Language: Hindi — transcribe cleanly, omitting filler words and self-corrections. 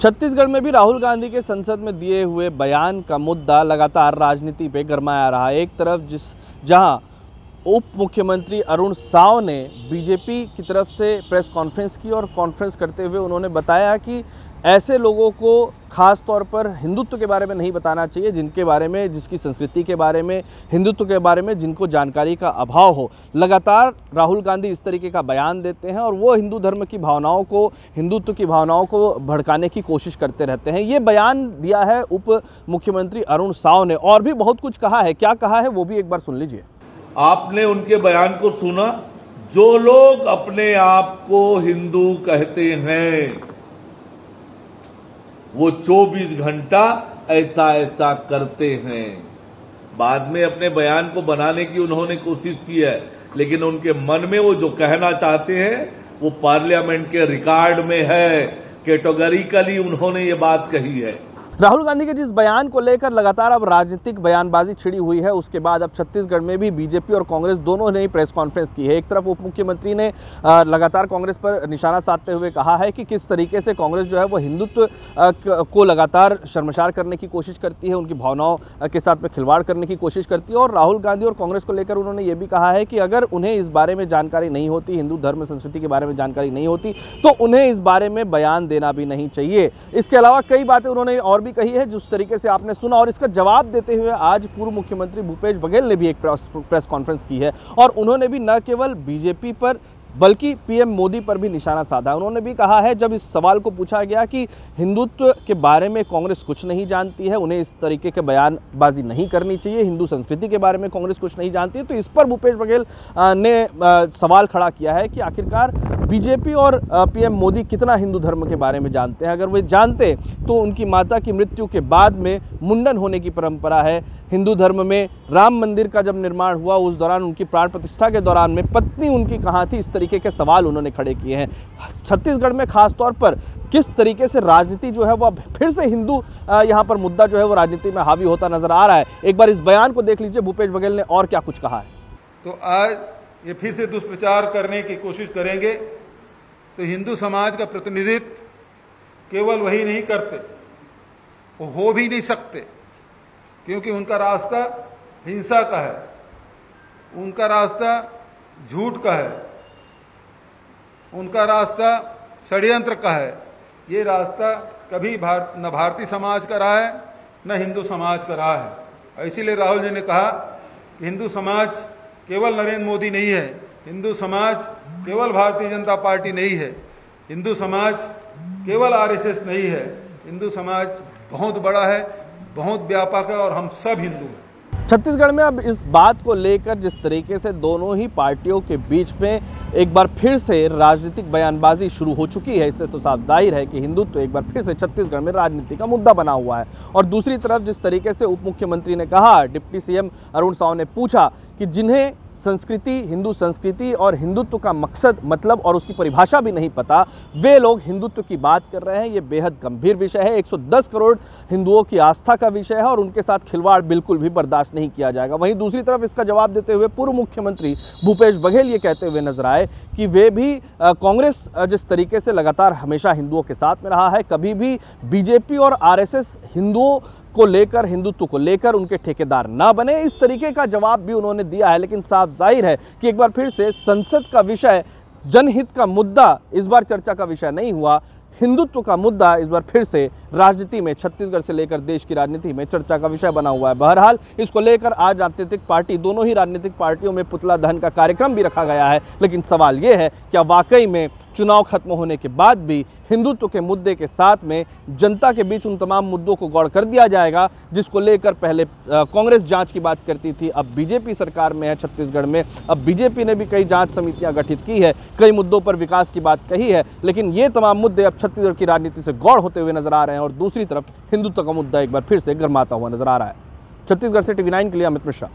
छत्तीसगढ़ में भी राहुल गांधी के संसद में दिए हुए बयान का मुद्दा लगातार राजनीति पे गरमाया रहा। एक तरफ जहां उप मुख्यमंत्री अरुण साव ने बीजेपी की तरफ से प्रेस कॉन्फ्रेंस की और कॉन्फ्रेंस करते हुए उन्होंने बताया कि ऐसे लोगों को खास तौर पर हिंदुत्व के बारे में नहीं बताना चाहिए जिनके बारे में, जिसकी संस्कृति के बारे में, हिंदुत्व के बारे में जिनको जानकारी का अभाव हो। लगातार राहुल गांधी इस तरीके का बयान देते हैं और वो हिंदू धर्म की भावनाओं को, हिंदुत्व की भावनाओं को भड़काने की कोशिश करते रहते हैं। ये बयान दिया है उप मुख्यमंत्री अरुण साव ने और भी बहुत कुछ कहा है। क्या कहा है वो भी एक बार सुन लीजिए। आपने उनके बयान को सुना। जो लोग अपने आप को हिंदू कहते हैं वो 24 घंटा ऐसा करते हैं। बाद में अपने बयान को बनाने की उन्होंने कोशिश की है, लेकिन उनके मन में वो जो कहना चाहते हैं वो पार्लियामेंट के रिकॉर्ड में है। कैटेगोरिकली उन्होंने ये बात कही है। राहुल गांधी के जिस बयान को लेकर लगातार अब राजनीतिक बयानबाजी छिड़ी हुई है, उसके बाद अब छत्तीसगढ़ में भी बीजेपी और कांग्रेस दोनों ने ही प्रेस कॉन्फ्रेंस की है। एक तरफ उप मुख्यमंत्री ने लगातार कांग्रेस पर निशाना साधते हुए कहा है कि किस तरीके से कांग्रेस जो है वो हिंदुत्व को लगातार शर्मसार करने की कोशिश करती है, उनकी भावनाओं के साथ में खिलवाड़ करने की कोशिश करती है। और राहुल गांधी और कांग्रेस को लेकर उन्होंने ये भी कहा है कि अगर उन्हें इस बारे में जानकारी नहीं होती, हिंदू धर्म संस्कृति के बारे में जानकारी नहीं होती, तो उन्हें इस बारे में बयान देना भी नहीं चाहिए। इसके अलावा कई बातें उन्होंने और भी कही है जिस तरीके से आपने सुना। और इसका जवाब देते हुए आज पूर्व मुख्यमंत्री भूपेश बघेल ने भी एक प्रेस कॉन्फ्रेंस की है और उन्होंने भी न केवल बीजेपी पर बल्कि पीएम मोदी पर भी निशाना साधा। उन्होंने भी कहा है, जब इस सवाल को पूछा गया कि हिंदुत्व के बारे में कांग्रेस कुछ नहीं जानती है, उन्हें इस तरीके के बयानबाजी नहीं करनी चाहिए, हिंदू संस्कृति के बारे में कांग्रेस कुछ नहीं जानती है, तो इस पर भूपेश बघेल ने सवाल खड़ा किया है कि आखिरकार बीजेपी और पीएम मोदी कितना हिंदू धर्म के बारे में जानते हैं। अगर वे जानते तो उनकी माता की मृत्यु के बाद में मुंडन होने की परंपरा है। हिंदू धर्म में राम मंदिर का जब निर्माण हुआ उस दौरान, उनकी प्राण प्रतिष्ठा के दौरान में पत्नी उनकी कहाँ थी, इस तरीके के सवाल उन्होंने खड़े किए हैं। छत्तीसगढ़ में खास तौर पर किस तरीके से राजनीति जो है वो फिर से हिंदू यहाँ पर मुद्दा जो है वो राजनीति में हावी होता नजर आ रहा है। एक बार इस बयान को देख लीजिए, भूपेश बघेल ने और क्या कुछ कहा है। तो आज ये फिर से दुष्प्रचार करने की कोशिश करेंगे तो हिंदू समाज का प्रतिनिधित्व केवल वही नहीं करते, वो हो भी नहीं सकते, क्योंकि उनका रास्ता हिंसा का है, उनका रास्ता झूठ का है, उनका रास्ता षड्यंत्र का है। ये रास्ता कभी न भारतीय समाज का रहा है न हिंदू समाज का रहा है। इसीलिए राहुल जी ने कहा कि हिंदू समाज केवल नरेंद्र मोदी नहीं है, हिंदू समाज केवल भारतीय जनता पार्टी नहीं है, हिंदू समाज केवल आरएसएस नहीं है, हिंदू समाज बहुत बड़ा है, बहुत व्यापक है और हम सब हिंदू हैं। छत्तीसगढ़ में अब इस बात को लेकर जिस तरीके से दोनों ही पार्टियों के बीच में एक बार फिर से राजनीतिक बयानबाजी शुरू हो चुकी है, इससे तो साफ जाहिर है कि हिंदुत्व एक बार फिर से छत्तीसगढ़ में राजनीति का मुद्दा बना हुआ है। और दूसरी तरफ जिस तरीके से उप मुख्यमंत्री ने कहा, डिप्टी सीएम अरुण साव ने पूछा कि जिन्हें संस्कृति, हिंदू संस्कृति और हिंदुत्व का मकसद, मतलब और उसकी परिभाषा भी नहीं पता, वे लोग हिंदुत्व की बात कर रहे हैं। ये बेहद गंभीर विषय है, 110 करोड़ हिंदुओं की आस्था का विषय है और उनके साथ खिलवाड़ बिल्कुल भी बर्दाश्त नहीं किया जाएगा। वहीं दूसरी तरफ इसका जवाब देते हुए पूर्व मुख्यमंत्री भूपेश बघेल ये कहते हुए नजर आए कि वे भी कांग्रेस जिस तरीके से लगातार हमेशा हिंदुओं के साथ में रहा है, कभी भी बीजेपी और आरएसएस हिंदुओं को लेकर, हिंदुत्व को लेकर उनके ठेकेदार ना बने, इस तरीके का जवाब भी उन्होंने दिया है। लेकिन साफ जाहिर है कि एक बार फिर से संसद का विषय, जनहित का मुद्दा इस बार चर्चा का विषय नहीं हुआ। हिंदुत्व का मुद्दा इस बार फिर से राजनीति में, छत्तीसगढ़ से लेकर देश की राजनीति में चर्चा का विषय बना हुआ है। बहरहाल इसको लेकर आज राजनीतिक पार्टी, दोनों ही राजनीतिक पार्टियों में पुतला दहन का कार्यक्रम भी रखा गया है। लेकिन सवाल ये है, क्या वाकई में चुनाव खत्म होने के बाद भी हिंदुत्व के मुद्दे के साथ में जनता के बीच उन तमाम मुद्दों को गौड़ कर दिया जाएगा जिसको लेकर पहले कांग्रेस जांच की बात करती थी, अब बीजेपी सरकार में है छत्तीसगढ़ में, अब बीजेपी ने भी कई जांच समितियां गठित की है, कई मुद्दों पर विकास की बात कही है, लेकिन ये तमाम मुद्दे अब छत्तीसगढ़ की राजनीति से गौड़ होते हुए नजर आ रहे हैं और दूसरी तरफ हिंदुत्व का मुद्दा एक बार फिर से गरमाता हुआ नजर आ रहा है। छत्तीसगढ़ से TV9 के लिए अमित मिश्रा।